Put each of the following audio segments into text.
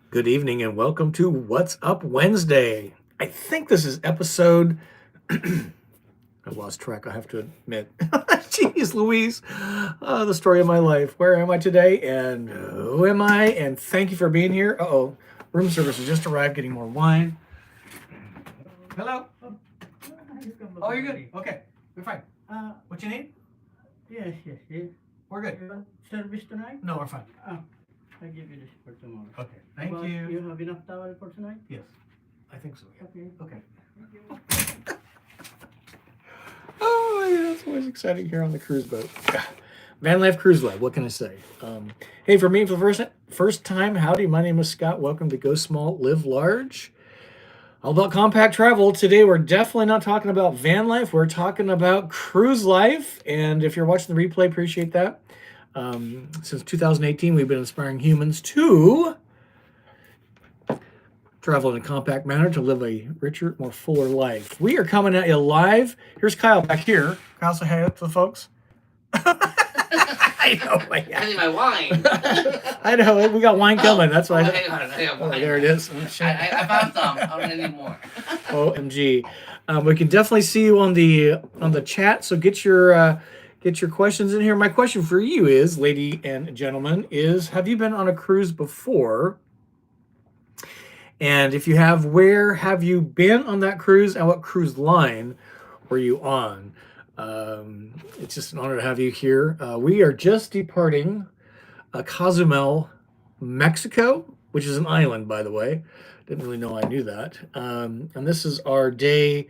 Good evening and welcome to What's Up Wednesday. I think this is episode. I've lost track, I have to admit. Jeez Louise, the story of my life. Where am I today and who am I? And thank you for being here. Uh-oh, room service has just arrived getting more wine. Hello? Oh, you're good. Okay, we're fine. What you need? Yes. We're good. You want service tonight? No, we're fine. I'll give you this for tomorrow. Okay, thank But you. You have enough towel for tonight? Yes, I think so. Yeah. Okay. Okay. Oh, yeah, it's always exciting here on the cruise boat. Van Life Cruise Life, what can I say? Hey, for me, for the first time, howdy, my name is Scott. Welcome to Go Small, Live Large. All about compact travel. Today, we're definitely not talking about van life. We're talking about cruise life. And if you're watching the replay, appreciate that. Since 2018, we've been inspiring humans to travel in a compact manner to live a richer, more fuller life. We are coming at you live. Here's Kyle back here. Kyle, say hi to the folks. I know. I need my wine. I know. We got wine coming. That's why. Hang on, I got Oh, wine. there it is. I found some. I'm gonna need more. OMG. We can definitely see you on the chat. So get your questions in here. My question for you is, lady and gentlemen, is have you been on a cruise before? And if you have, where have you been on that cruise and what cruise line were you on? It's just an honor to have you here. We are just departing Cozumel, Mexico, which is an island, by the way. Didn't really know I knew that. And this is our day.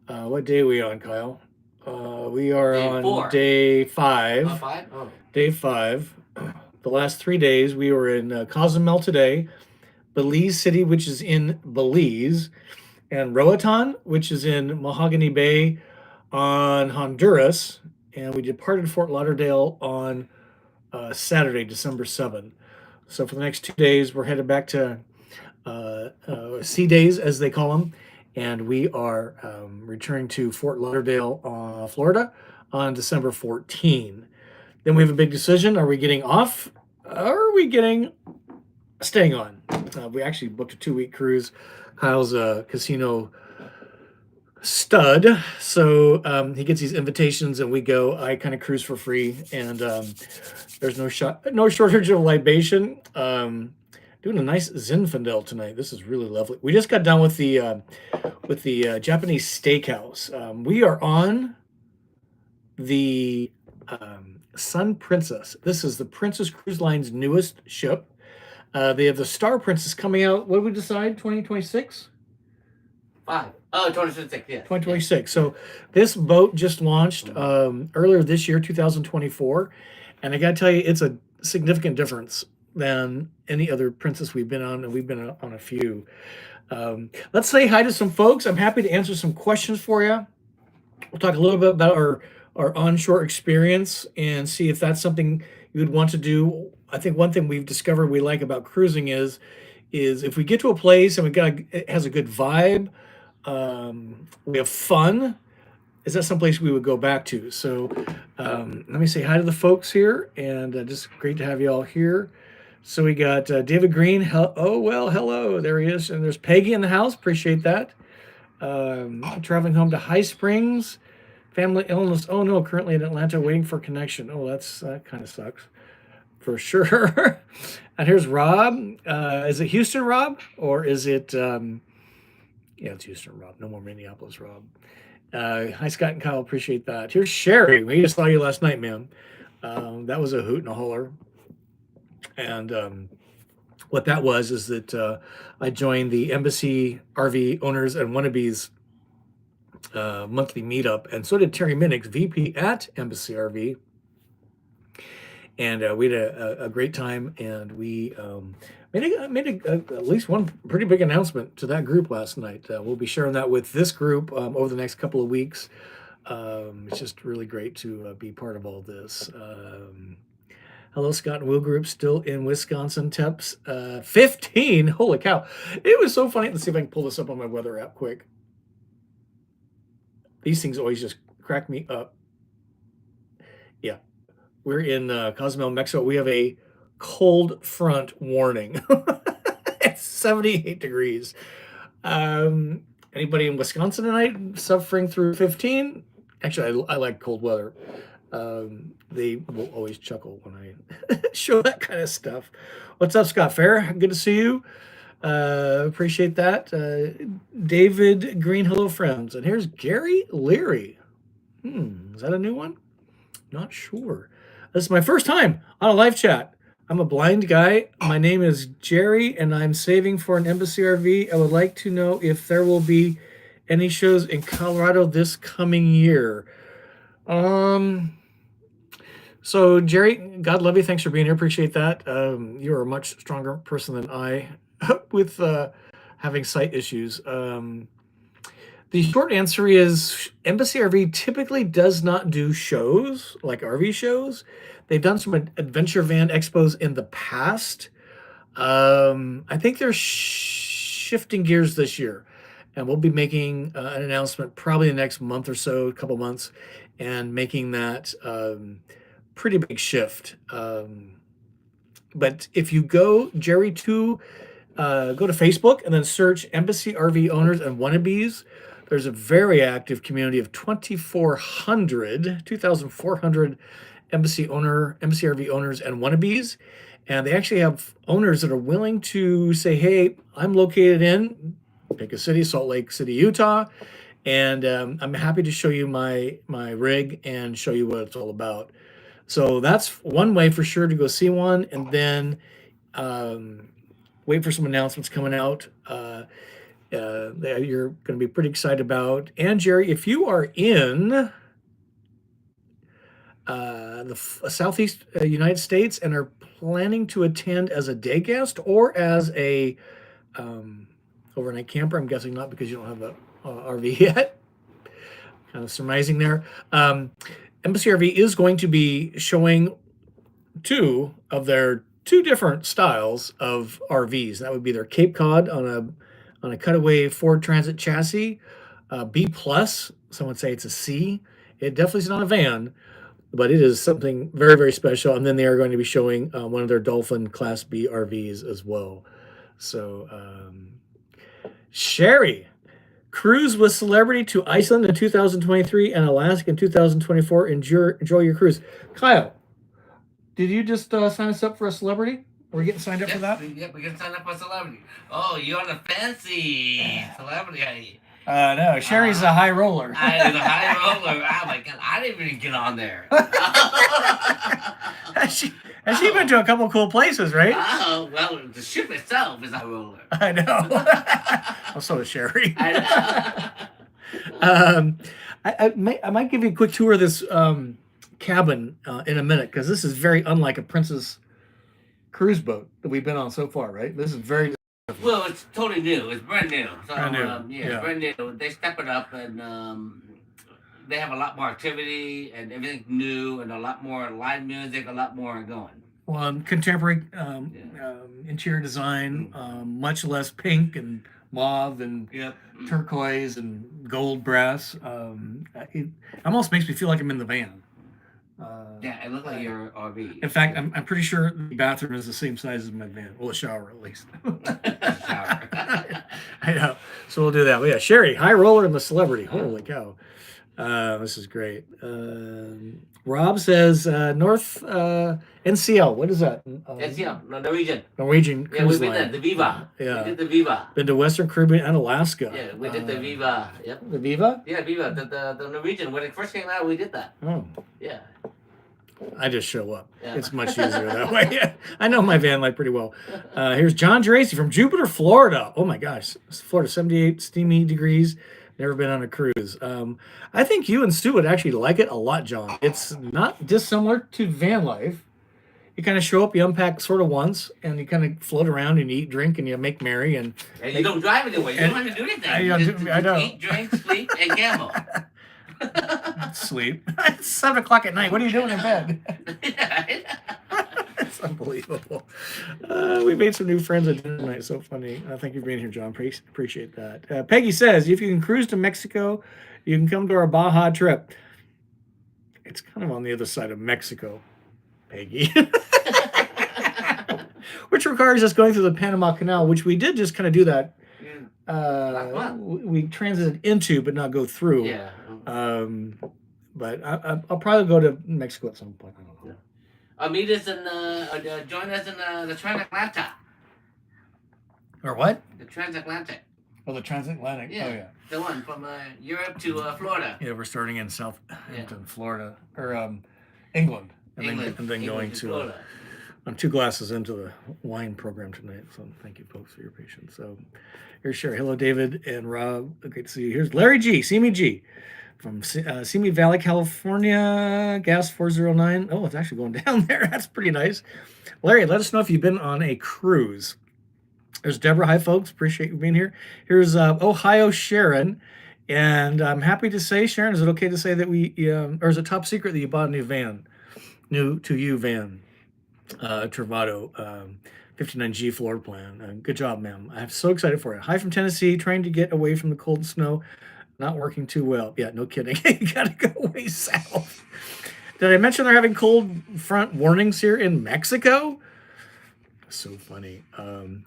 What day are we on, Kyle? We are Day on 4. day 5. 5? Oh. Day 5. The last 3 days, we were in Cozumel today, Belize City, which is in Belize, and Roatan, which is in Mahogany Bay on Honduras. And we departed Fort Lauderdale on Saturday, December 7th. So for the next 2 days, we're headed back to sea days, as they call them, and we are returning to Fort Lauderdale, Florida, on December 14. Then we have a big decision: are we getting off, or are we staying on? We actually booked a 2-week cruise. Kyle's a casino stud, so he gets these invitations, and we go. I kind of cruise for free, and there's no shortage of libation. Doing a nice Zinfandel tonight. This is really lovely. We just got done with the Japanese steakhouse. We are on the Sun Princess. This is the Princess Cruise Line's newest ship. They have the Star Princess coming out. What did we decide? 2026? 5. Oh, 2026, yeah. 2026. So this boat just launched earlier this year, 2024. And I got to tell you, it's a significant difference than any other princess we've been on, and we've been on a few. Let's say hi to some folks. I'm happy to answer some questions for you. We'll talk a little bit about our onshore experience and see if that's something you would want to do. I think one thing we've discovered we like about cruising is if we get to a place and it has a good vibe, we have fun, is that someplace we would go back to? So let me say hi to the folks here, and just great to have you all here. So we got David Green. Hello. There he is. And there's Peggy in the house. Appreciate that. Traveling home to High Springs. Family illness. Oh, no, currently in Atlanta waiting for connection. Oh, that kind of sucks. For sure. And here's Rob. Is it Houston, Rob? Or is it... yeah, it's Houston, Rob. No more Minneapolis, Rob. Hi, Scott and Kyle. Appreciate that. Here's Sherry. We just saw you last night, man. That was a hoot and a holler. And what that was is that I joined the Embassy RV Owners and Wannabes monthly meetup, and so did Terry Minix, VP at Embassy RV. And we had a great time, and we made at least one pretty big announcement to that group last night. We'll be sharing that with this group over the next couple of weeks. It's just really great to be part of all this. Hello, Scott and Will Group, still in Wisconsin. Temps 15. Holy cow. It was so funny. Let's see if I can pull this up on my weather app quick. These things always just crack me up. Yeah. We're in Cozumel, Mexico. We have a cold front warning. It's 78 degrees. Anybody in Wisconsin tonight suffering through 15? Actually, I like cold weather. They will always chuckle when I show that kind of stuff. What's up, Scott Fair? Good to see you. Appreciate that. David Green, hello, friends. And here's Gary Leary. Is that a new one? Not sure. This is my first time on a live chat. I'm a blind guy. My name is Jerry, and I'm saving for an Embassy RV. I would like to know if there will be any shows in Colorado this coming year. So Jerry, God love you. Thanks for being here. Appreciate that. You're a much stronger person than I with having sight issues. The short answer is Embassy RV typically does not do shows like RV shows. They've done some adventure van expos in the past. I think they're shifting gears this year, and we'll be making an announcement probably the next month or so, a couple months, and making that pretty big shift. But if you go, Jerry, to go to Facebook and then search Embassy RV Owners and Wannabes, there's a very active community of 2,400 Embassy RV owners and wannabes, and they actually have owners that are willing to say, "Hey, I'm located in pick a city, Salt Lake City, Utah, and I'm happy to show you my rig and show you what it's all about." So that's one way for sure to go see one, and then wait for some announcements coming out. That you're going to be pretty excited about. And Jerry, if you are in the Southeast United States and are planning to attend as a day guest or as a overnight camper, I'm guessing not because you don't have a RV yet. Kind of surmising there. Embassy RV is going to be showing two of their two different styles of RVs. That would be their Cape Cod on a cutaway Ford Transit chassis, B plus. Some would say it's a C. It definitely is not a van, but it is something very, very special. And then they are going to be showing one of their Dolphin Class B RVs as well. So, Sherry, cruise with celebrity to Iceland in 2023 and Alaska in 2024. Enjoy your cruise. Kyle, did you just sign us up for a celebrity? Are we getting signed up for that? Yep, we're getting signed up for celebrity. Oh, you're on a fancy celebrity. No, Sherry's a high roller. I was a high roller. Oh my god, I didn't even get on there. Has she been to a couple cool places, right? Oh, well, the ship itself is a high roller. I know. Well, so is Sherry. I know. I might give you a quick tour of this cabin in a minute, because this is very unlike a Princess cruise boat that we've been on so far, right? This is very Well, it's totally new. It's brand new. So, Brand new, yeah, yeah. it's brand new. They step it up, and they have a lot more activity and everything new, and a lot more live music, a lot more going. contemporary interior design, much less pink and mauve and Yep. turquoise and gold brass. It almost makes me feel like I'm in the van. Yeah, it looked like your RV. In fact, I'm pretty sure the bathroom is the same size as my van. Well, the shower at least. Shower. I know. So we'll do that. But yeah, Sherry, high roller and the celebrity. Holy cow. This is great. Rob says North NCL. What is that? NCL, no, Norwegian. Norwegian Yeah, we cruise did line. that. The Viva. Yeah. We did the Viva. Been to Western Caribbean and Alaska. Yeah, we did the Viva. Yep. The Viva? Yeah, Viva. The Norwegian. When it first came out, we did that. Oh, Yeah. I just show up. Yeah. It's much easier that way. I know my van life pretty well. Here's John Geraci from Jupiter, Florida. Oh my gosh. Florida, 78 steamy degrees. Never been on a cruise. I think you and Stu would actually like it a lot, John. It's not dissimilar to van life. You kind of show up, you unpack sort of once, and you kind of float around and eat, drink, and you make merry. And you don't drive anyway. You don't have to do anything. I You know. Eat, drink, sleep, and gamble. sleep. It's 7 o'clock at night. What are you doing in bed? It's unbelievable. We made some new friends at dinner tonight. So funny. Thank you for being here, John. Appreciate that. Peggy says, if you can cruise to Mexico, you can come to our Baja trip. It's kind of on the other side of Mexico, Peggy. which requires us going through the Panama Canal, which we did just kind of do that. Last month. We transited into, but not go through. Yeah. But I'll probably go to Mexico at some point. I don't know. Meet us in join us in the transatlantic. Or what? The transatlantic. Oh, the transatlantic. Yeah. Oh, yeah. The one from Europe to Florida. Yeah, we're starting in Southampton, Florida, or England, and England, then England going to to. Florida. I'm 2 glasses into the wine program tonight, so thank you, folks, for your patience. So, here's Sherry. Hello, David and Rob. Great to see you. Here's Larry G. Simi G. From Simi Valley, California. Gas 409. Oh, it's actually going down there. That's pretty nice. Larry, let us know if you've been on a cruise. There's Deborah. Hi, folks. Appreciate you being here. Here's Ohio Sharon. And I'm happy to say, Sharon, is it okay to say that or is it top secret that you bought a new van? New to you van. Travado 59G floor plan. Good job, ma'am. I'm so excited for you. Hi from Tennessee, trying to get away from the cold and snow. Not working too well. Yeah, no kidding. You got to go way south. Did I mention they're having cold front warnings here in Mexico? So funny.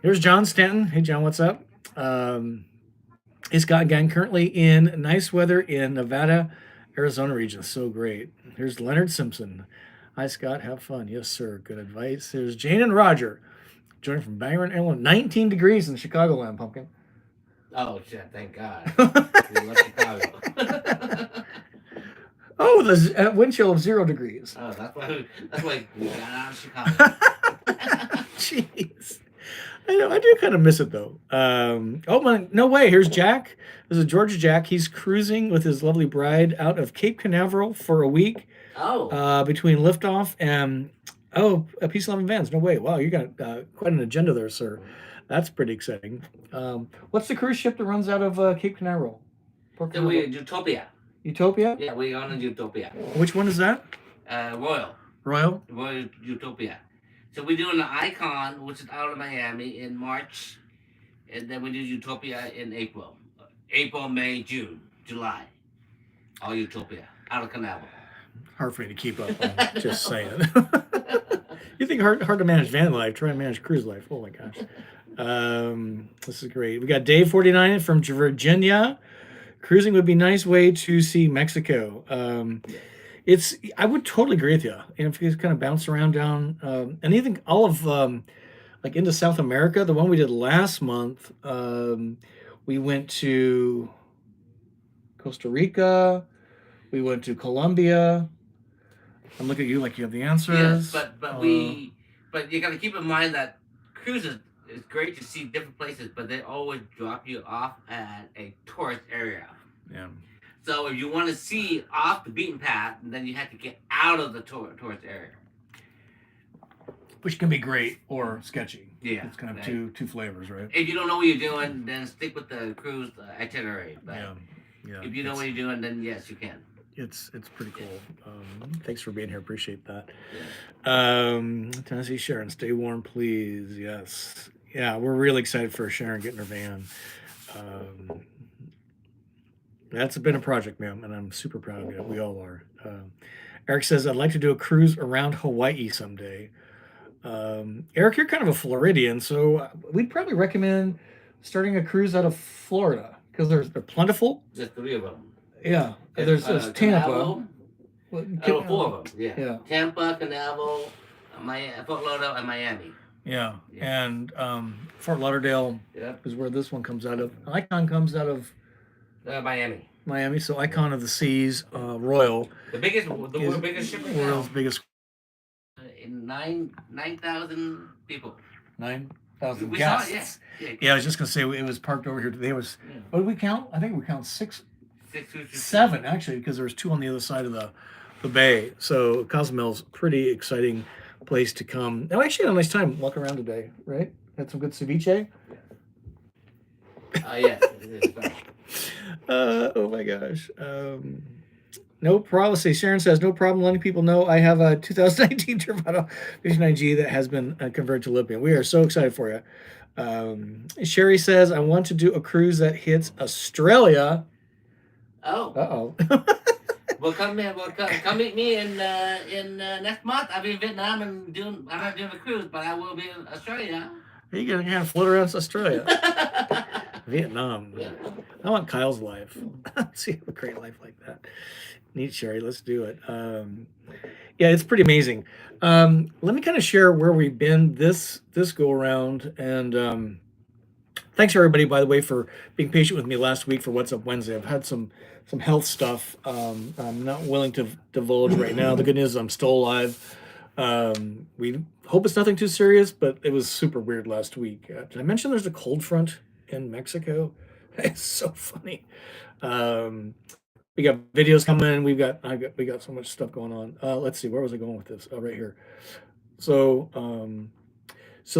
Here's John Stanton. Hey, John, what's up? Hey, Scott again. Currently in nice weather in Nevada, Arizona region. So great. Here's Leonard Simpson. Hi, Scott. Have fun. Yes, sir. Good advice. There's Jane and Roger. Joining from Bangor, Illinois. 19 degrees in Chicagoland, pumpkin. Oh, shit. Thank God. We love Chicago. Oh, the wind chill of 0 degrees. Oh, that's why we got out of Chicago. Jeez. I know. I do kind of miss it, though. Oh, my. No way. Here's Jack. This is Georgia Jack. He's cruising with his lovely bride out of Cape Canaveral for a week. Oh. Between liftoff and a Peace 11 Vans. No way. Wow, you got quite an agenda there, sir. That's pretty exciting. What's the cruise ship that runs out of Cape Canaveral? Then we're Utopia. Utopia? Yeah, we're on Utopia. Which one is that? Royal Utopia. So we're doing the Icon, which is out of Miami, in March, and then we do Utopia in April. April, May, June, July. All Utopia out of Canaveral. Hard for me to keep up. I'm just saying. You think hard to manage van life? Try and manage cruise life. Oh my gosh. This is great. We got Dave 49 from Virginia. Cruising would be a nice way to see Mexico. I would totally agree with you. And if you kind of bounce around down, and even all of like into South America, the one we did last month, we went to Costa Rica. We went to Colombia. I'm looking at you like you have the answers. Yes, but you got to keep in mind that cruises is great to see different places, but they always drop you off at a tourist area. Yeah. So if you want to see off the beaten path, then you have to get out of the tourist area. Which can be great or sketchy. Yeah. It's kind of two flavors, right? If you don't know what you're doing, then stick with the cruise itinerary. But yeah. if you know what you're doing, then yes, you can. It's pretty cool. Thanks for being here. Appreciate that. Yeah. Tennessee Sharon, stay warm, please. Yes. Yeah, we're really excited for Sharon getting her van. That's been a project, ma'am, and I'm super proud of you. We all are. Eric says, I'd like to do a cruise around Hawaii someday. Eric, you're kind of a Floridian, so we'd probably recommend starting a cruise out of Florida because they're plentiful. There's 3 of them. Yeah. There's Tampa. Well, 4 of them. Yeah. Tampa, Canaveral, Fort Lauderdale, and Miami. Yeah. And Fort Lauderdale is where this one comes out of. Icon comes out of Miami. So Icon of the Seas, Royal. The world's biggest ship. World's biggest. 9,000 people. 9,000 We guests. saw it, Yeah, I was just gonna say it was parked over here today. What did we count? I think we count 7 actually, because there was 2 on the other side of the bay. So Cozumel's pretty exciting place to come. And I actually had a nice time walking around today, right? Had some good ceviche. Yeah. Oh my gosh. No problem. Sharon says, no problem letting people know I have a 2019 Travado 59G that has been converted to lithium. We are so excited for you. Sherry says, I want to do a cruise that hits Australia. Oh. Uh-oh. Well, come in. Well, come meet me in next month. I'll be in Vietnam and I'm not doing a cruise, but I will be in Australia. Are you gonna kind of float around Australia, Vietnam? I want Kyle's life. See, have a great life like that. Neat, Sherry. Let's do it. Yeah, it's pretty amazing. Let me kind of share where we've been this go around, and thanks everybody, by the way, for being patient with me last week for What's Up Wednesday. I've had some health stuff. I'm not willing to divulge right now. The good news is I'm still alive. We hope it's nothing too serious, but it was super weird last week. Did I mention there's a cold front in Mexico? It's so funny. We got videos coming. We got so much stuff going on. Let's see, where was I going with this? Oh, right here. So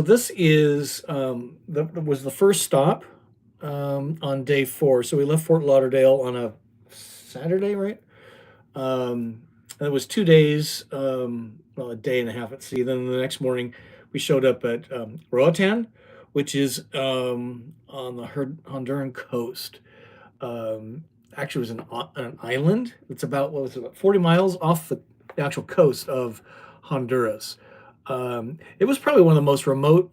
this is that was the first stop on day 4. So we left Fort Lauderdale on a Saturday, right? And it was 2 days, well, a day and a half at sea. Then the next morning, we showed up at Roatan, which is on the Honduran coast. Actually, it was an island. It's about, what was it, about 40 miles off the actual coast of Honduras. It was probably one of the most remote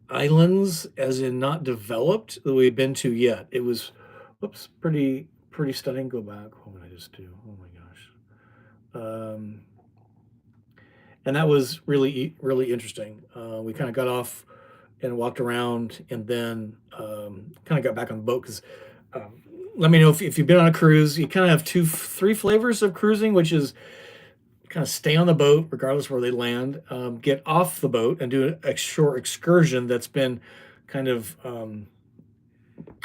islands, as in not developed, that we've been to yet. It was, whoops, pretty stunning. Go back. What would I just do? Oh my gosh. And that was really interesting. We kind of got off and walked around, and then kind of got back on the boat because. Let me know if you've been on a cruise. You kind of have 3 flavors of cruising, which is kind of stay on the boat regardless where they land, get off the boat and do a short excursion that's been kind of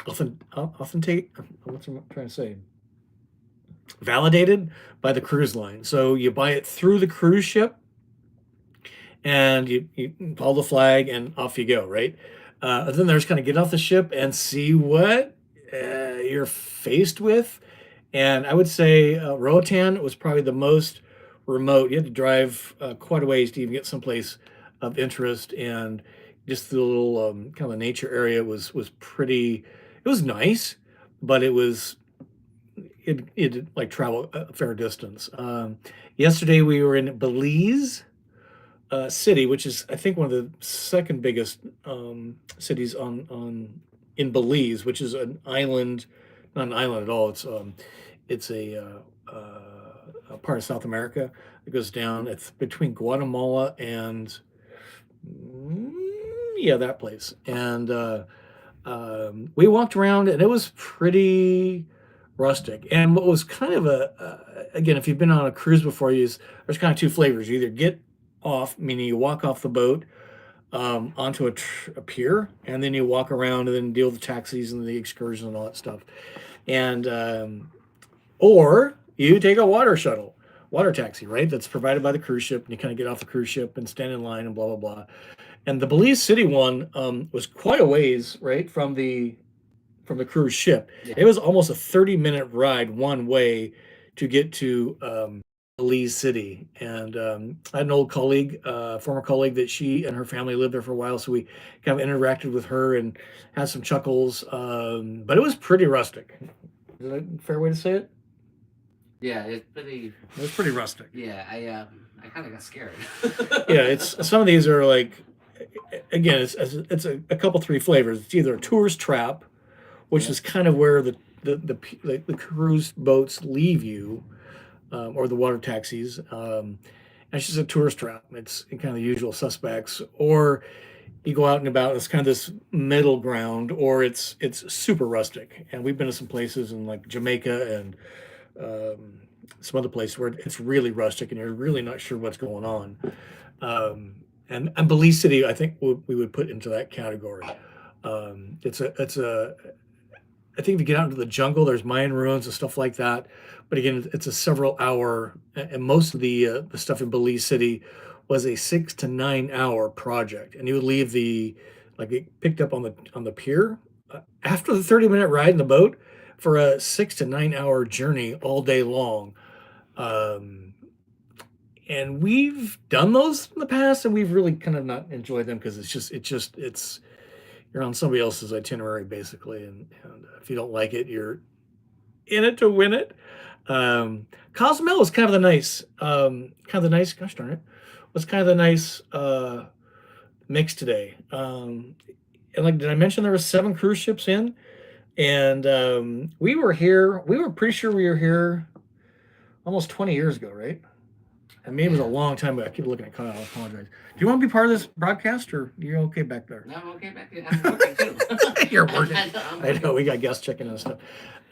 authentic. What's I'm trying to say? Validated by the cruise line. So you buy it through the cruise ship, and you follow the flag, and off you go. Right. Then there's kind of get off the ship and see what you're faced with. And I would say Roatan was probably the most remote. You had to drive quite a ways to even get someplace of interest, and just the little kind of the nature area was pretty. It was nice, but it like travel a fair distance. Yesterday we were in Belize City, which is I think one of the second biggest cities in Belize, which is an island, not an island at all. It's a part of South America that goes down. It's between Guatemala and that place. And we walked around, and it was pretty rustic. And what was kind of again, if you've been on a cruise before, there's kind of 2 flavors. You either get off, meaning you walk off the boat onto a pier, and then you walk around and then deal with the taxis and the excursion and all that stuff. And or you take a water taxi, right? That's provided by the cruise ship, and you kind of get off the cruise ship and stand in line and blah blah blah. And the Belize City one was quite a ways, right, from the cruise ship. Yeah. It was almost a 30-minute ride one way to get to Belize City. And I had an old colleague, former colleague, that she and her family lived there for a while, so we kind of interacted with her and had some chuckles. But it was pretty rustic. Is that a fair way to say it? Yeah, it was pretty rustic. Yeah, I kind of got scared. Yeah, it's some of these are like, again, it's a couple 3 flavors. It's either a tourist trap, which is kind of where the cruise boats leave you, or the water taxis. And it's just a tourist trap. It's kind of the usual suspects, or you go out and about. It's kind of this middle ground, or it's super rustic. And we've been to some places in like Jamaica and some other places where it's really rustic and you're really not sure what's going on. And Belize City, I think we would put into that category. It's a I think if you get out into the jungle, there's Mayan ruins and stuff like that. But again, it's a several hour, and most of the stuff in Belize City was a 6 to 9 hour project. And you would leave it picked up on the pier after the 30-minute ride in the boat for a 6 to 9 hour journey all day long. And we've done those in the past, and we've really kind of not enjoyed them because it's you're on somebody else's itinerary basically, and if you don't like it, you're in it to win it. Cozumel was kind of the nice, gosh darn it, was kind of the nice mix today. And like, did I mention there were 7 cruise ships in? And we were here. We were pretty sure we were here almost 20 years ago, right? I mean, it was a long time ago. I keep looking at Kyle. I apologize. Do you want to be part of this broadcast, or you're okay back there? No, I'm okay back there. I'm working too. You're working. I'm I know we got guests checking on stuff.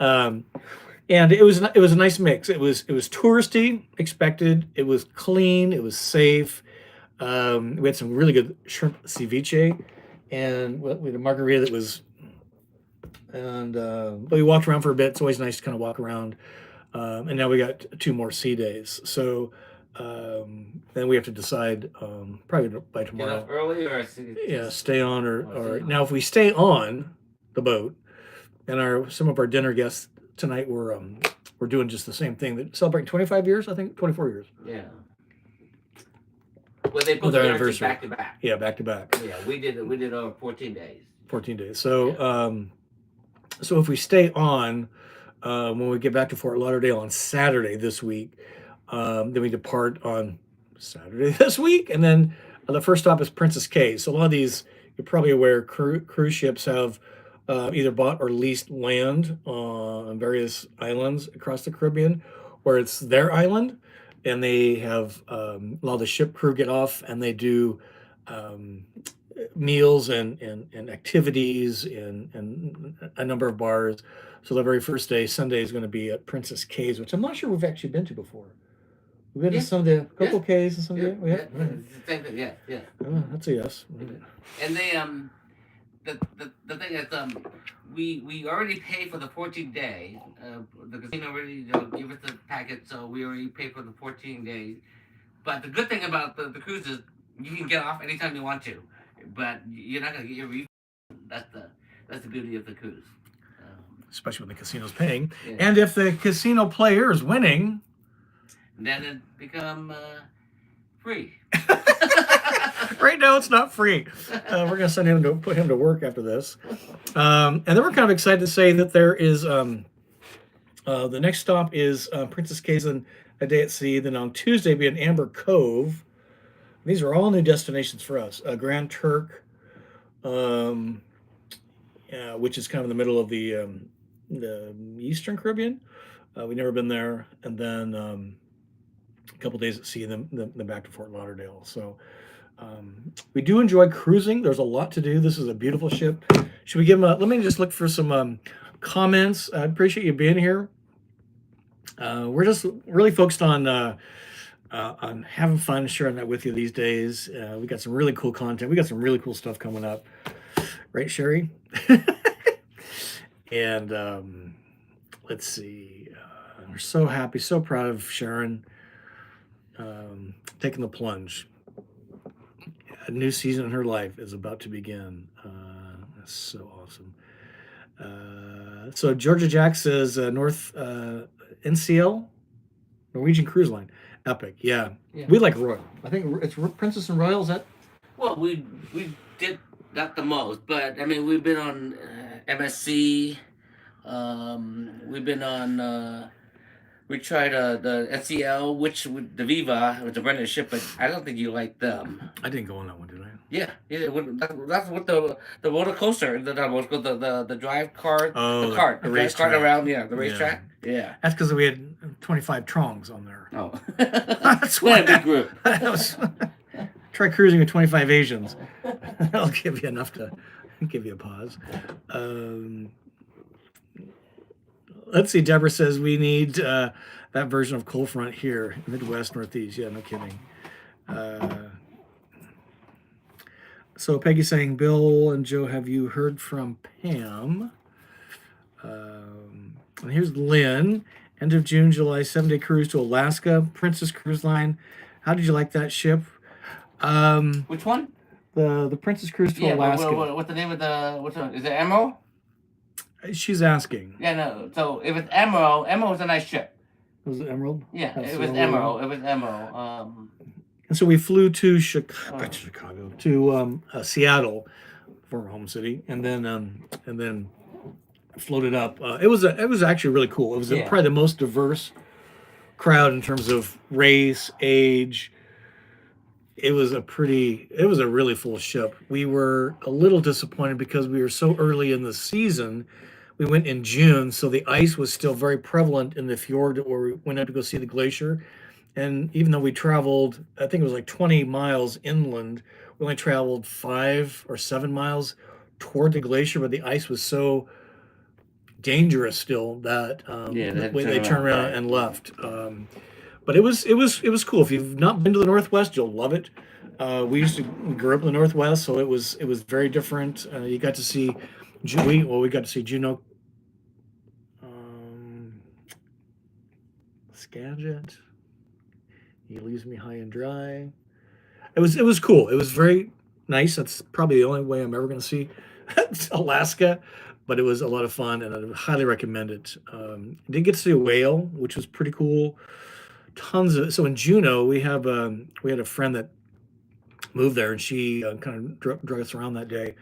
And it was a nice mix. It was touristy, expected. It was clean. It was safe. We had some really good shrimp ceviche, and we had a margarita that was. And but we walked around for a bit. It's always nice to kind of walk around. And now we got 2 more sea days. So then we have to decide probably by Get tomorrow. up early or Yeah, stay on or now if we stay on the boat, and some of our dinner guests tonight we're doing just the same thing. That celebrating 25 years, I think 24 years. Yeah. Well, they put With the our anniversary anniversary. back to back. Yeah, back to back. Yeah, we did 14 days. 14 days. So so if we stay on when we get back to Fort Lauderdale on Saturday this week, then we depart on Saturday this week, and then the first stop is Princess Cay. So a lot of these, you're probably aware, cruise ships have either bought or leased land on various islands across the Caribbean, where it's their island, and they have a lot of the ship crew get off, and they do meals and activities and a number of bars. So the very first day, Sunday, is going to be at Princess Cay's, which I'm not sure we've actually been to before. We've been to some of the Coco Cays and some of the Yeah. Oh, that's a yes. And they the thing is we already paid for the 14 day. The casino already give us the packet, so we already paid for the 14 days. But the good thing about the cruise is you can get off anytime you want to, but you're not gonna get your refund. That's the beauty of the cruise. Especially when the casino's paying. Yeah. And if the casino player is winning, then it become free. right now it's not free. We're going to send him to put him to work after this. And then we're kind of excited to say that there is the next stop is Princess Cay's and a day at sea. Then on Tuesday be in Amber Cove. These are all new destinations for us. Grand Turk, which is kind of in the middle of the Eastern Caribbean. We've never been there. And then a couple days at sea, and then back to Fort Lauderdale. So we do enjoy cruising. There's a lot to do. This is a beautiful ship. Should we give them let me just look for some comments. I appreciate you being here. We're just really focused on having fun, sharing that with you these days. We got some really cool content. We got some really cool stuff coming up. Right, Sherry? And let's see. We're so happy, so proud of Sharon taking the plunge. A new season in her life is about to begin. That's so awesome. So Georgia Jack says North NCL, Norwegian Cruise Line. Epic. Yeah. We like Royal. I think it's Princess and Royal. Is that? Well, we did not the most, but I mean we've been on MSC. We've been on. We tried the NCL, which with the Viva, with the rented ship, but I don't think you like them. I didn't go on that one, did I? Yeah. That's what the roller coaster, the drive cart, Oh, the cart, the the racetrack. cart around, the racetrack. Yeah. That's because we had 25 trongs on there. Oh. That's What why. a big group. Try cruising with 25 Asians. That'll give you enough to give you a pause. Let's see. Deborah says we need that version of Cold Front here, Midwest, Northeast. Yeah, no kidding. So Peggy's saying, Bill and Joe, have you heard from Pam? And here's Lynn. End of June, July, 7-day cruise to Alaska, Princess Cruise Line. How did you like that ship? Which one? The Princess Cruise to Alaska. What's the name of the? Which one? Is it Emerald? She's asking. Yeah, no. So if it's Emerald, Emerald's a nice ship. Was it Emerald? Yeah, That's it was the Emerald. It was Emerald. And so we flew to Chicago, to Seattle, former home city, and then floated up. It was actually really cool. It was probably the most diverse crowd in terms of race, age. It was a really full ship. We were a little disappointed because we were so early in the season. We went in June, so the ice was still very prevalent in the fjord where we went out to go see the glacier. And even though we traveled, I think it was like 20 miles inland, we only traveled 5 or 7 miles toward the glacier, but the ice was so dangerous still that they turned around and left. But it was cool. If you've not been to the Northwest, you'll love it. We grew up in the Northwest, so it was very different. You got to see, we got to see Juneau, Skagit. He leaves me high and dry. It was cool. It was very nice. That's probably the only way I'm ever going to see Alaska, but it was a lot of fun, and I would highly recommend it. Did get to see a whale, which was pretty cool. So in Juneau, we had a friend that moved there, and she kind of drug us around that day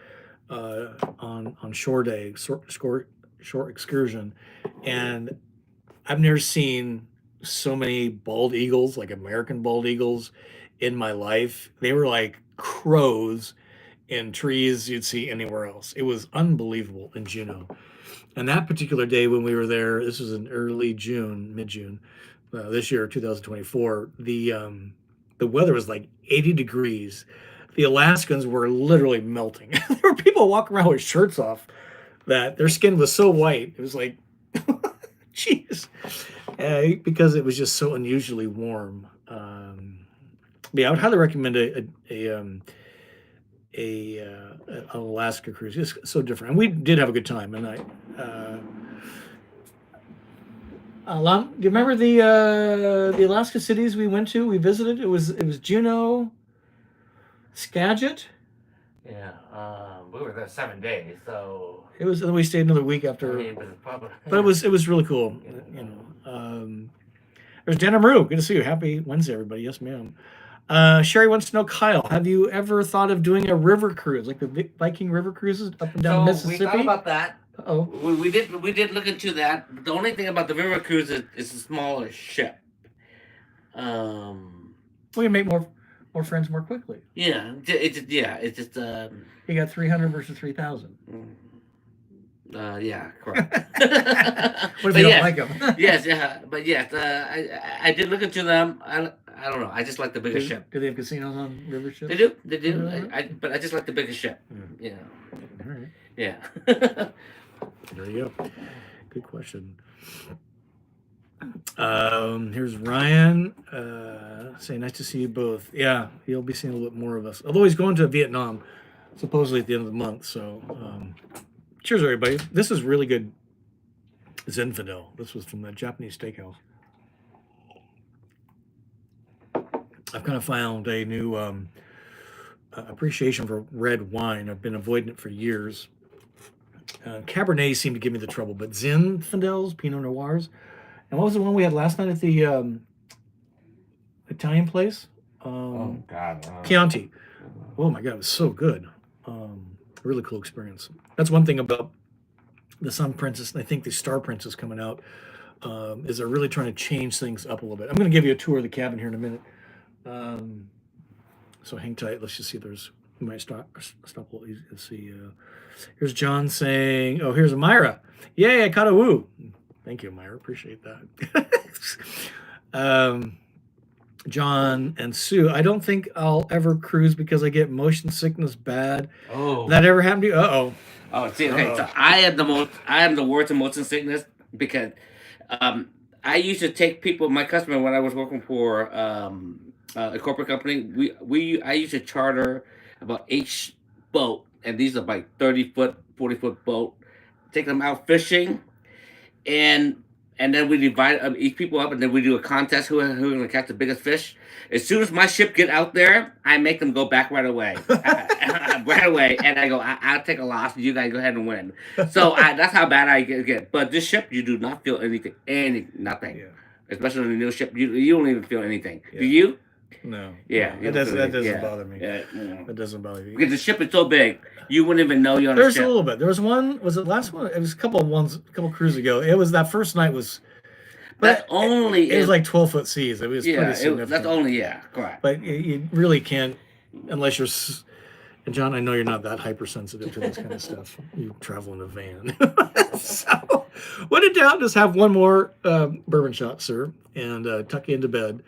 on shore day, shore excursion, and I've never seen so many bald eagles, like American bald eagles, in my life. They were like crows in trees you'd see anywhere else. It was unbelievable in Juneau. And that particular day when we were there, this was in early June, mid-June, this year, 2024, the weather was like 80 degrees. The Alaskans were literally melting. There were people walking around with shirts off that their skin was so white. It was like, jeez. Because it was just so unusually warm. Yeah, I would highly recommend an Alaska cruise. It's so different, and we did have a good time. And do you remember the Alaska cities we went to? We visited. It was Juneau, Skagit. Yeah, we were there 7 days, so it was. And we stayed another week after. But it was really cool. You know, there's Dana Maru. Good to see you. Happy Wednesday, everybody. Yes, ma'am. Sherry wants to know, Kyle, have you ever thought of doing a river cruise, like the Viking river cruises up and down Mississippi? We thought about that. Oh, we did look into that. The only thing about the river cruise is it's a smaller ship. We can make more friends more quickly. Yeah, it's just you got 300 versus 3,000. Yeah, correct. What if you don't like them? Yes, yeah, but yes, I did look into them. I don't know. I just like the bigger ship. Do they have casinos on river ships? They do. But I just like the bigger ship. Yeah. All right. Yeah. There you go. Good question. Here's Ryan saying, nice to see you both. Yeah, you'll be seeing a little bit more of us. Although he's going to Vietnam, supposedly at the end of the month. So, cheers, everybody. This is really good Zinfandel. This was from the Japanese steakhouse. I've kind of found a new appreciation for red wine. I've been avoiding it for years. Cabernet seemed to give me the trouble, but Zinfandels, Pinot Noirs. And what was the one we had last night at the Italian place? Oh, God. Chianti. Oh, my God. It was so good. Really cool experience. That's one thing about the Sun Princess, and I think the Star Princess coming out, is they're really trying to change things up a little bit. I'm going to give you a tour of the cabin here in a minute. So hang tight. Let's just see if we might stop Let's see. Here's John saying, oh, here's Myra. Yay, I caught a woo. Thank you, Myra. Appreciate that. John and Sue, I don't think I'll ever cruise because I get motion sickness bad. Oh. That ever happened to you? Uh-oh. Oh, see, okay. So I am the worst of motion sickness because I used to take people, my customer, when I was working for a corporate company, I used to charter about 8 boat, and these are like 30-foot, 40-foot boat, take them out fishing, and then we divide each people up, and then we do a contest who are going to catch the biggest fish. As soon as my ship get out there, I make them go back right away. Right away. And I go, I'll take a loss, and you guys go ahead and win. So that's how bad I get. But this ship, you do not feel anything. Nothing. Yeah. Especially on the new ship, you don't even feel anything. Yeah. Do you? No. Yeah. That doesn't bother me. Yeah. That doesn't bother me. Because the ship is so big, you wouldn't even know you're on a ship. There's a little bit. There was one, was it last one? It was a couple cruises ago. It was that first night was That's But only it was if, like 12-foot seas. It was pretty significant. that's only correct. But you really can't, unless you're. And John, I know you're not that hypersensitive to this kind of stuff. You travel in a van. So, when in doubt, just have one more bourbon shot, sir, and tuck you into bed.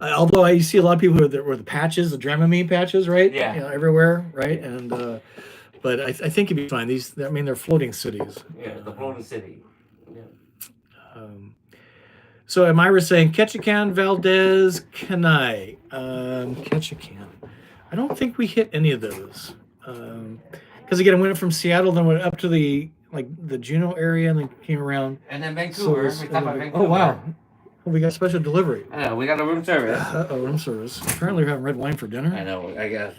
Although I see a lot of people with the patches, the Dramamine patches, right? Yeah. You know, everywhere, right? And but I think you'd be fine. I mean, they're floating cities. Yeah, the floating city. Yeah. So Amira saying Ketchikan, Valdez, Kenai, Ketchikan. I don't think we hit any of those. Because again, I went from Seattle, then went up to the Juneau area, and then came around. And then Vancouver. it's- We talked about Vancouver. Oh wow, well, we got special delivery. I know, we got a room service. Room service. Apparently, we're having red wine for dinner. I know, I guess.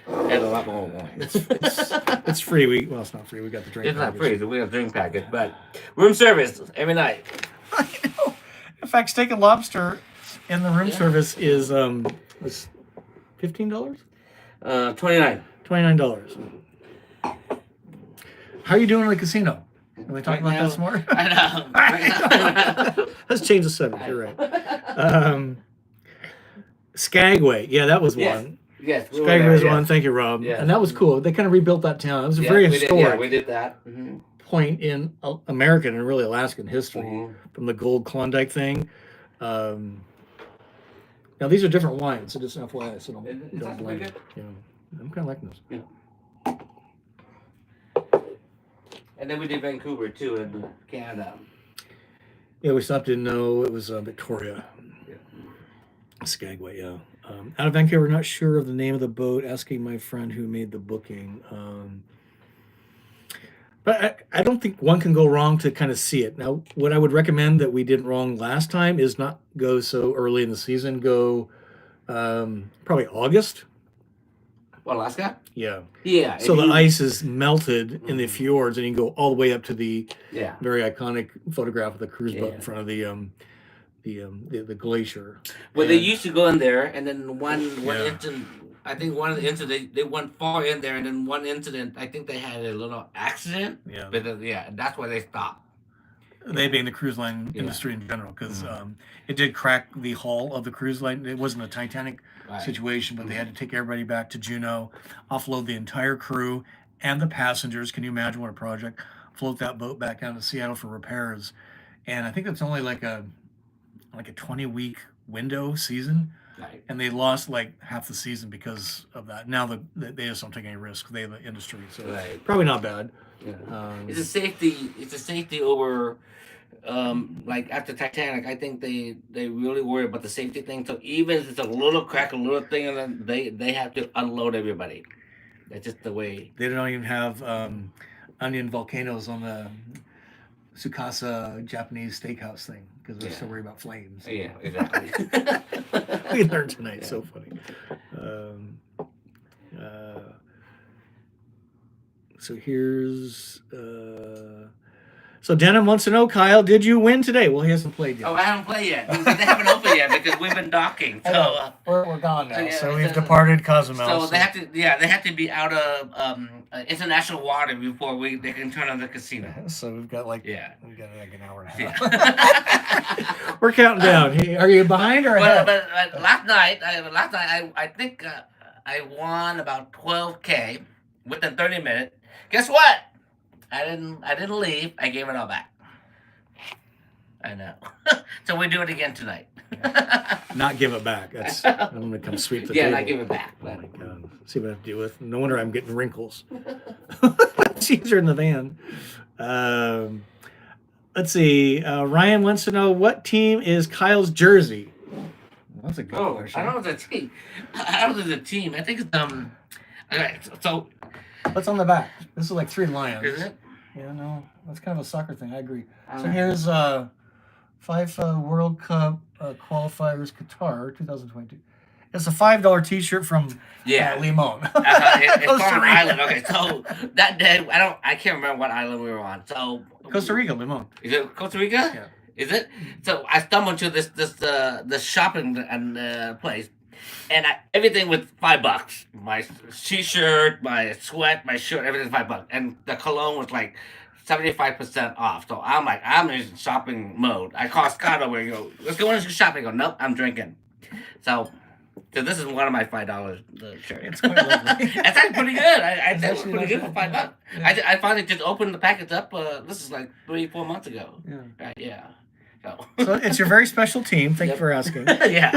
And a lot more wine. It's free. Well, it's not free. We got the drink. It's not package. free, so we got a drink packet, but room service every night. I know. In fact, steak and lobster in the room service is was $15. $29. $29. How are you doing in the casino? Can we talk Right about now- that some more? I know. Let's change the subject. You're right. Skagway. Yeah, that was Yes. one. Yes, we were Skagway there, was yes. one. Thank you, Rob. Yes. And that was cool. They kind of rebuilt that town. It was a Yeah, very we did- historic we did that. Mm-hmm. point in American and really Alaskan history Mhm. from the gold Klondike thing. Now these are different wines, so just an FYI, so Is that don't blame pretty me. You know, I'm kind of liking this. And then we did Vancouver too in Canada. Yeah, we stopped in it was Victoria. Yeah. Skagway, yeah. Out of Vancouver, not sure of the name of the boat, asking my friend who made the booking. But I don't think one can go wrong to kind of see it. Now, what I would recommend that we did wrong last time is not go so early in the season. Go probably August. Alaska? Yeah. Yeah. So if the you- ice is melted in the fjords, and you can go all the way up to the Yeah. very iconic photograph of the cruise boat Yeah. in front of the glacier. Well, they And- used to go in there, and then one Yeah. incident. I think one of the incidents they went far in there, and then one incident. I think they had a little accident. Yeah. But that's why they stopped. They being the cruise line Yeah. industry in general, because Mhm. it did crack the hull of the cruise line. It wasn't a Titanic Right. situation, but they had to take everybody back to Juneau, offload the entire crew and the passengers. Can you imagine what a project? Float that boat back down to Seattle for repairs, and I think it's only like a 20-week window season, Right. and they lost like half the season because of that. Now they just don't take any risks. They have the industry, so Right. probably not bad. Yeah. It's a safety over. Like after Titanic, I think they really worry about the safety thing. So even if it's a little crack, a little thing, and then they have to unload everybody. That's just the way. They don't even have onion volcanoes on the Tsukasa Japanese steakhouse thing because they're so Yeah. worried about flames. Yeah, exactly. We learned tonight. Yeah. So funny. So here's. So Denim wants to know, Kyle, did you win today? Well, he hasn't played yet. Oh, I haven't played yet. They haven't opened yet because we've been docking. I So, know. We're gone now. yeah, So we've so- departed Cozumel. so they have to, they have to be out of international water before they can turn on the casino. So we've got like Yeah. we've got like an hour and a Yeah. half. We're counting down. Hey, are you behind or ahead? but last night I think I won about 12K within 30 minutes. Guess what? I didn't leave. I gave it all back. I know. So we do it again tonight. Not give it back. That's I'm gonna come sweep the Yeah, table. not give it back. Oh my God. See what I have to deal with. No wonder I'm getting wrinkles. It's easier in the van. Let's see. Ryan wants to know what team is Kyle's jersey. That's a good Oh, question. I don't know if it's a team. I don't think it's a team. I think it's Okay, so What's on the back? This is like 3 lions. is it? Yeah, no, that's kind of a soccer thing. I agree. So Um, here's FIFA World Cup qualifiers Qatar 2022. It's a $5 T-shirt from Yeah. Limon. It's Costa from an Rica. island. Okay, so that day I can't remember what island we were on. So Costa Rica, Limon. Is it Costa Rica? Yeah. Is it? So I stumbled into this shopping place, and everything was $5. My t-shirt, my sweat, my shirt, everything's $5, and the cologne was like 75% off. So I'm like, I'm in shopping mode. I call Scott over and go, let's go into shopping. I go, nope, I'm drinking. So this is one of my $5 shirts. It's quite lovely. It's actually pretty good. I It's think it's actually pretty good not for bad. $5. Yeah. I finally just opened the package up. This is like 3-4 months ago. Yeah. Right? Yeah. So it's your very special team. Thank you for asking. Yeah,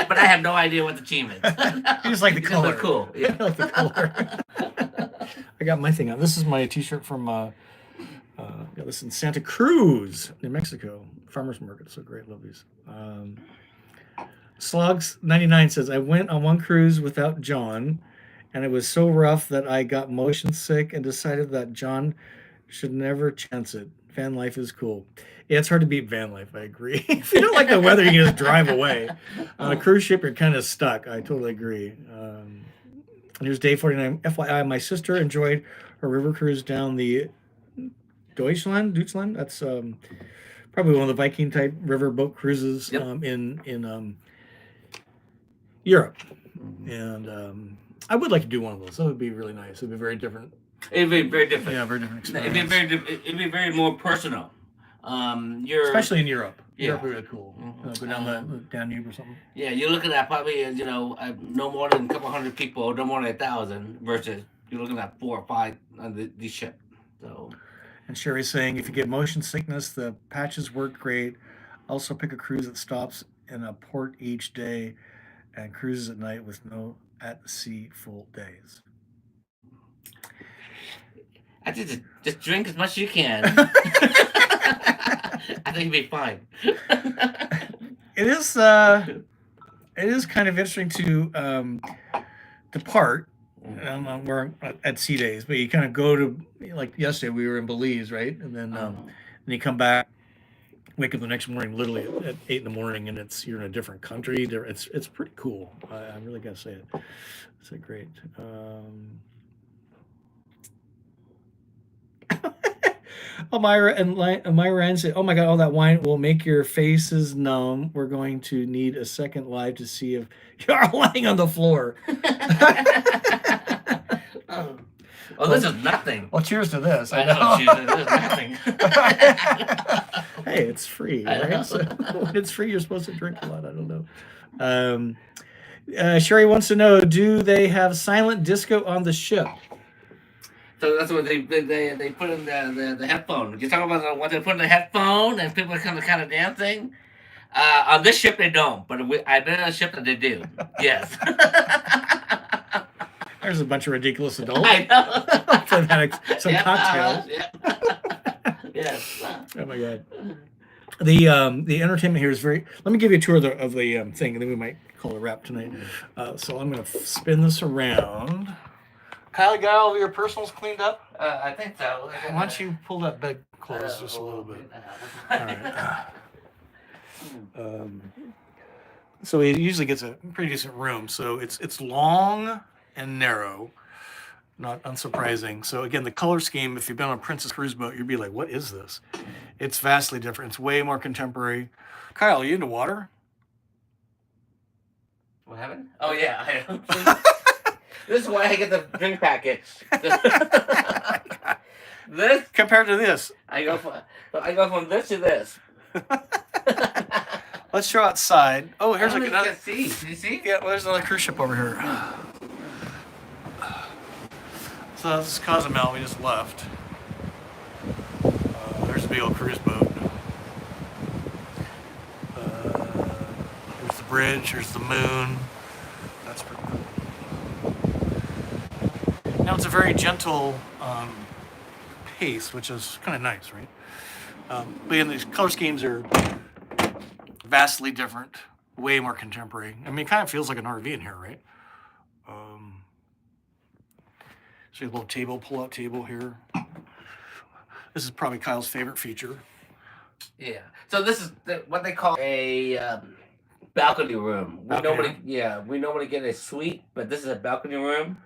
but I have no idea what the team is. You just like the Because color. they're cool. Yeah. I like the color. I got my thing on. This is my T-shirt from. Got this in Santa Cruz, New Mexico, farmers market. So great, love these. Slogs99 says I went on one cruise without John, and it was so rough that I got motion sick and decided that John should never chance it. Van life is cool. Yeah, it's hard to beat van life. I agree. If you don't like the weather, you can just drive away. On a cruise ship, you're kind of stuck. I totally agree. And here's day 49. FYI, my sister enjoyed her river cruise down the Deutschland. That's probably one of the Viking type river boat cruises Yep. in Europe. And I would like to do one of those. That would be really nice. It'd be very different. It'd be very different. Yeah, very different It'd be experience. it'd be very more personal. You're Especially in Europe. Yeah. Europe would be really cool. Go down the Danube or something. Yeah, you're looking at probably no more than a couple hundred people, no more than 1,000, versus you're looking at 4 or 5 on the ship. So And Sherry's saying if you get motion sickness, the patches work great. Also pick a cruise that stops in a port each day and cruises at night with no at sea full days. I think just drink as much as you can. I think you'll be fine. It is kind of interesting to depart we're at sea days, but you kind of go to, like yesterday we were in Belize, right? And then you come back, wake up the next morning literally at 8 in the morning, and you're in a different country. It's pretty cool. I really gotta say it. It's great. Elmira and say, "Oh my God, all that wine will make your faces numb. We're going to need a second live to see if you're lying on the floor." Oh, this is nothing. Well, cheers to this. I know. This is nothing. Hey, it's free, I know. right? So when it's free, you're supposed to drink a lot. I don't know. Sherry wants to know: do they have silent disco on the ship? So that's what they put in the headphone. You talk about what they put in the headphone and people are kind of dancing. On this ship they don't, but I've been on a ship that they do. Yes. There's a bunch of ridiculous adults. I know. For that, some cocktails. Yes. Oh my God. The entertainment here is very. Let me give you a tour of the thing, and then we might call it a wrap tonight. So I'm going to spin this around. Kyle, you got all of your personals cleaned up? I think so. Why don't you pull that bed closed just a little bit? All right. So it usually gets a pretty decent room. So it's long and narrow, not unsurprising. So again, the color scheme, if you've been on a Princess Cruise boat, you'd be like, what is this? It's vastly different. It's way more contemporary. Kyle, are you into water? What happened? Oh yeah, I am. This is why I get the drink package. This Compared to this. I go from this to this. Let's show outside. Oh, here's another. See. Do you see? Yeah, well, there's another cruise ship over here. So this is Cozumel. We just left. There's a big old cruise boat. Here's the bridge. Here's the moon. That's pretty cool. Now it's a very gentle pace, which is kind of nice, right? But again, these color schemes are vastly different, way more contemporary. I mean, it kind of feels like an RV in here, right? So a little table, pull-out table here. This is probably Kyle's favorite feature. Yeah. So this is what they call a balcony room. We normally get a suite, but this is a balcony room.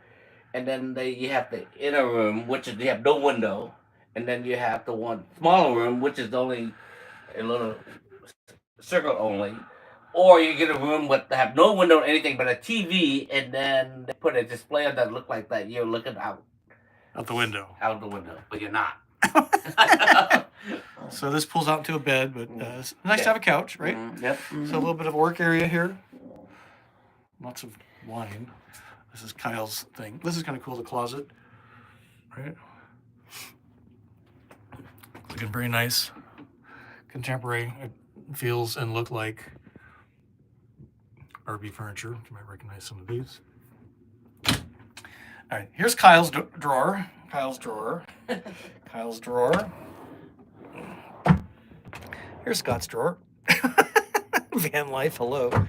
And then you have the inner room, which is you have no window, and then you have the one smaller room, which is only a little circle only. Or you get a room with have no window or anything but a TV, and then they put a display that look like that you're looking out the window. out the window, but you're not. So this pulls out into a bed, but it's nice to have a couch, right? Yep. So a little bit of a work area here. Lots of wine. This is Kyle's thing. This is kind of cool, the closet, right? Looking very nice. Contemporary. It feels and look like RV furniture. You might recognize some of these. All right, here's Kyle's drawer. Kyle's drawer. Kyle's drawer. Here's Scott's drawer. Van life, hello.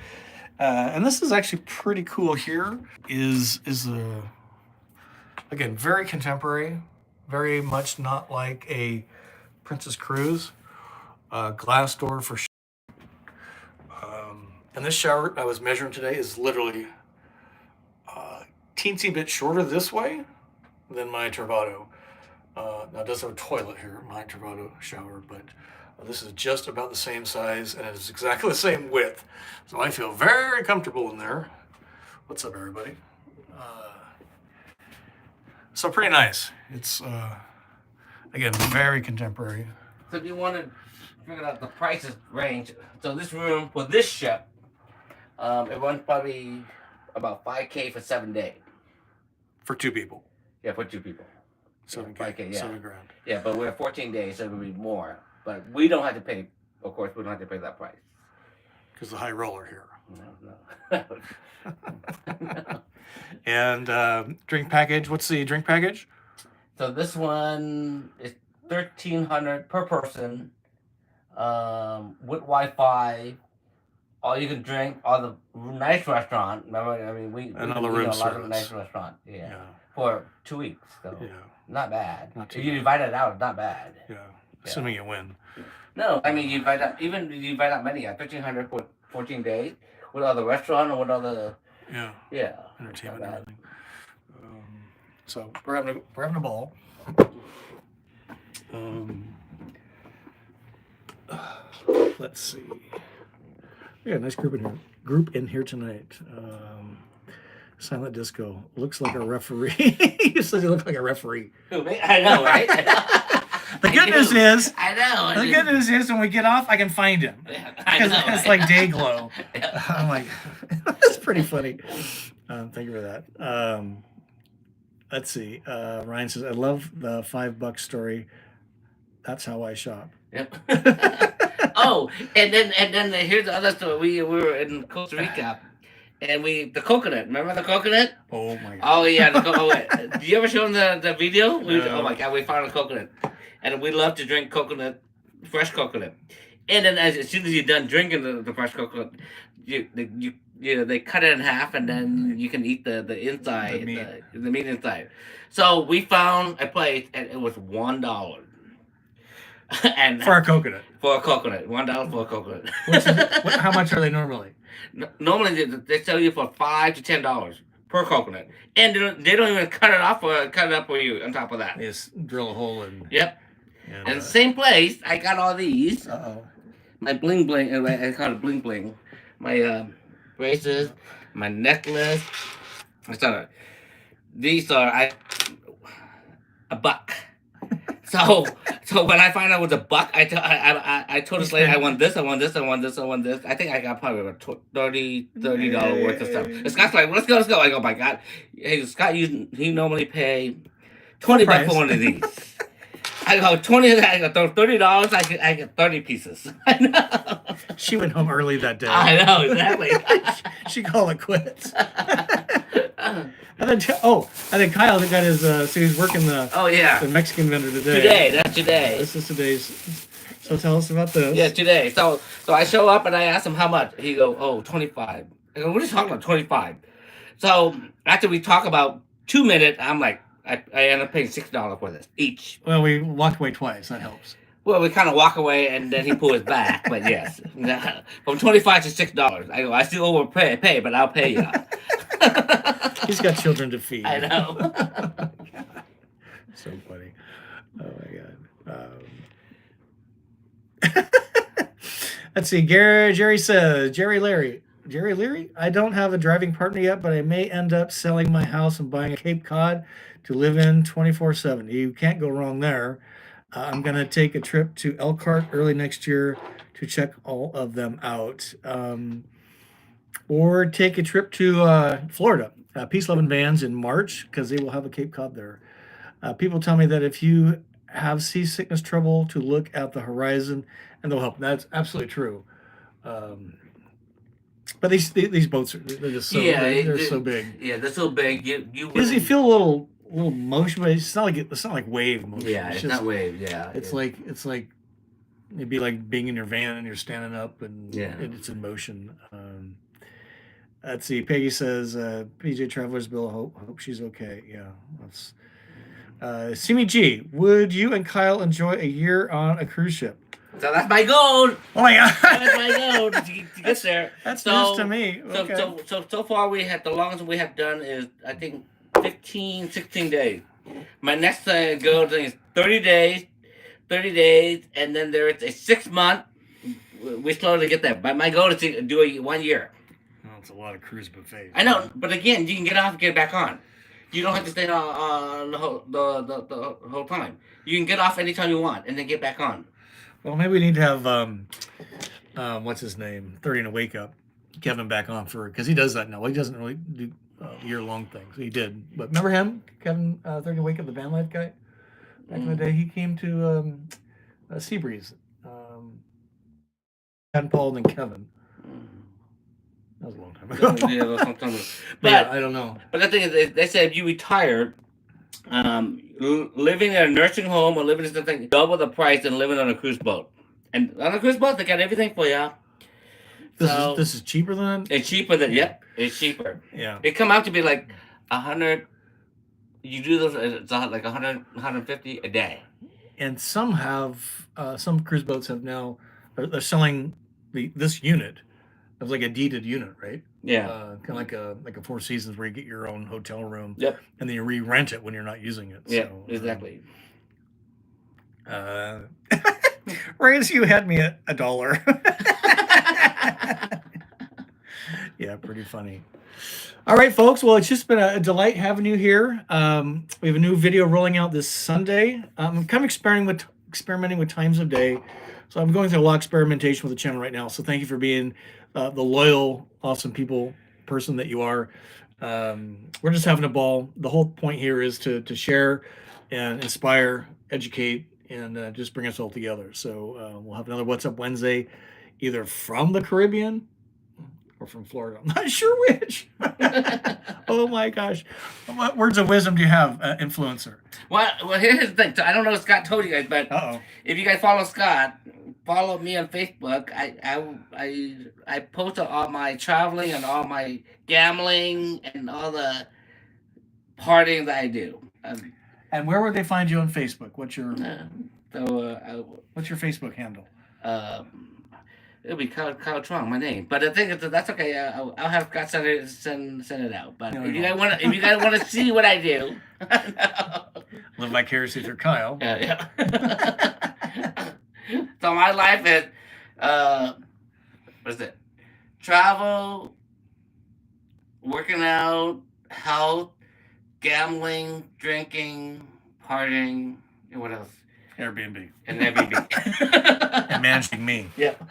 And this is actually pretty cool. Here is again, very contemporary, very much not like a Princess Cruise. Glass door for and this shower I was measuring today is literally teensy bit shorter this way than my Travado. Now it does have a toilet here, my Travado shower, but this is just about the same size and it's exactly the same width. So I feel very comfortable in there. What's up, everybody? So pretty nice. It's, again, very contemporary. So if you want to figure out the prices range, so this room for this ship, it runs probably about $5K for 7 days. For 2 people. Yeah, for 2 people. 7K, 5K, yeah. 7 grand. Yeah, but we're 14 days, so it'll be more. But we don't have to pay, of course, we don't have to pay that price. Because the high roller here. No. And drink package, what's the drink package? So this one is $1,300 per person, with Wi-Fi, all you can drink, all the nice restaurant. Remember, I mean, we all the room a lot of service. nice restaurant, for 2 weeks. So Yeah. not bad. Not too If you bad. divide it out, it's not bad. Yeah. Assuming you win. No, I mean you divide out many. 1,500 for 14 days with all the restaurant or with all the Entertainment and bad. everything. So we're having a ball. Let's see. We got a nice group in here tonight. Silent Disco looks like a referee. You said you look like a referee. Who, me? I know, right? The good news is, I know. the good news is when we get off, I can find him. I know. It's like day glow. I'm like, that's pretty funny. Thank you for that. Let's see. Ryan says, I love the $5 story. That's how I shop. Yep. Oh, and then here's the other story. We were in Costa Rica, and the coconut. Remember the coconut? Oh my god. Oh yeah. Did you ever show them the video? No. Oh my god, we found a coconut, and we love to drink coconut, fresh coconut. And then as soon as you're done drinking the fresh coconut, they cut it in half, and then you can eat the inside, the meat inside. So we found a place, and it was $1. And For a coconut. For a coconut, $1 for a coconut. How much are they normally? Normally they sell you for $5 to $10 per coconut, and they don't even cut it up for you. On top of that, They just drill a hole and. yep. And same place, I got all these. My bling bling, I call it bling bling. My braces, my necklace. These are $1. So when I found out it was $1, I told this lady I want this, I want this, I want this, I want this. I think I got probably about $30 worth of stuff. And Scott's like, let's go. I go, my God. Hey, Scott, he normally pay $20 for one of these. I go $20. I go $30. I get 30 pieces. I know. She went home early that day. I know exactly. She called it quits. And then Kyle got his. So he's working the Mexican vendor today. That's today. This is today's. So tell us about this. Yeah, today. So I show up and I ask him how much. He go, oh, 25. I go, what are you talking about, 25? So after we talk about 2 minutes, I'm like, I end up paying $6 for this each. Well, we walked away twice. That helps. Well, we kind of walk away and then he pulls back. But yes, from $25 to $6. I go, I still overpay, but I'll pay you. He's got children to feed. I know. So funny. Oh my god. Let's see. Jerry says, Jerry Leary, I don't have a driving partner yet, but I may end up selling my house and buying a Cape Cod to live in 24/7. You can't go wrong there. I'm going to take a trip to Elkhart early next year to check all of them out. Or take a trip to Florida, Peace Loving Vans in March, because they will have a Cape Cod there. People tell me that if you have seasickness trouble, to look at the horizon and they'll help. That's absolutely true. But these boats they're just so they're so big. Yeah, they're so big. You Does you feel a little motion, but it's not like wave motion. Yeah, it's just, not wave. Yeah, it's like it'd be like being in your van and you're standing up and it's in motion. Let's see. Peggy says, PJ Traveler's Bill. Hope she's okay. Yeah, that's. Simi G, would you and Kyle enjoy a year on a cruise ship? So that's my goal. Oh my god, that's my goal to get there. That's news to me. Okay. So far the longest we have done is I think 15, 16 days. My next goal is 30 days, and then there is a 6 month. We slowly get there, but my goal is to do 1 year. It's a lot of cruise buffets. I know, but again, you can get off and get back on. You don't have to stay on the whole time. You can get off anytime you want and then get back on. Well, maybe we need to have what's his name, 30 and a Wake Up, Kevin back on because he does that now. He doesn't really do year-long things. He did, but remember him, Kevin, 30 and a Wake Up, the van life guy. Back in the day, he came to Seabreeze. Ken, Paul, and Kevin. That was a long time ago. Yeah, that was a long time ago. But yeah, I don't know. But the thing is, they said if you retire, living in a nursing home or living in something double the price than living on a cruise boat. And on a cruise boat, they got everything for you. This is cheaper than. It's cheaper than it's cheaper. Yeah. It come out to be like 100. You do those, it's like 100, 150 a day. And some cruise boats have now they're selling this unit. It's like a deeded unit, right? Yeah. Kind of like a Four Seasons where you get your own hotel room. Yep. And then you re-rent it when you're not using it. Yeah, so, exactly. Reyes, you had me at $1. Yeah, pretty funny. All right, folks. Well, it's just been a delight having you here. We have a new video rolling out this Sunday. I'm kind of experimenting with times of day. So I'm going through a lot of experimentation with the channel right now. So thank you for being the loyal, awesome person that you are. We're just having a ball. The whole point here is to share and inspire, educate, and just bring us all together. So we'll have another What's Up Wednesday, either from the Caribbean or from Florida. I'm not sure which. Oh my gosh. What words of wisdom do you have, influencer? Well, here's the thing. So I don't know if Scott told you guys, but if you guys follow Scott, follow me on Facebook. I post all my traveling and all my gambling and all the partying that I do. And where would they find you on Facebook? What's your Facebook handle? It'll be Kyle Trong, my name. But the thing is, that's okay. I'll have Scott send it out. But if you guys want to see what I do, live vicariously through Kyle. Yeah. So my life is, what is it? Travel, working out, health, gambling, drinking, partying, and what else? Airbnb. And Airbnb. And managing me. Yep.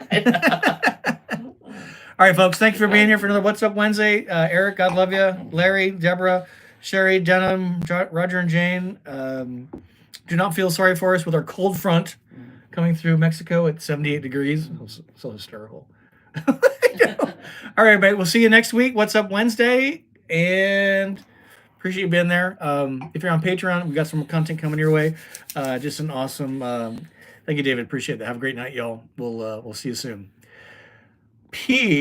All right, folks. Thank you for being here for another What's Up Wednesday. Eric, God love you. Larry, Deborah, Sherry, Denham, Roger, and Jane. Do not feel sorry for us with our cold front coming through Mexico at 78 degrees. So hysterical. All right, everybody. We'll see you next week. What's Up Wednesday. And appreciate you being there. If you're on Patreon, we've got some content coming your way. Just an awesome. Thank you, David. Appreciate that. Have a great night, y'all. We'll see you soon. Peace.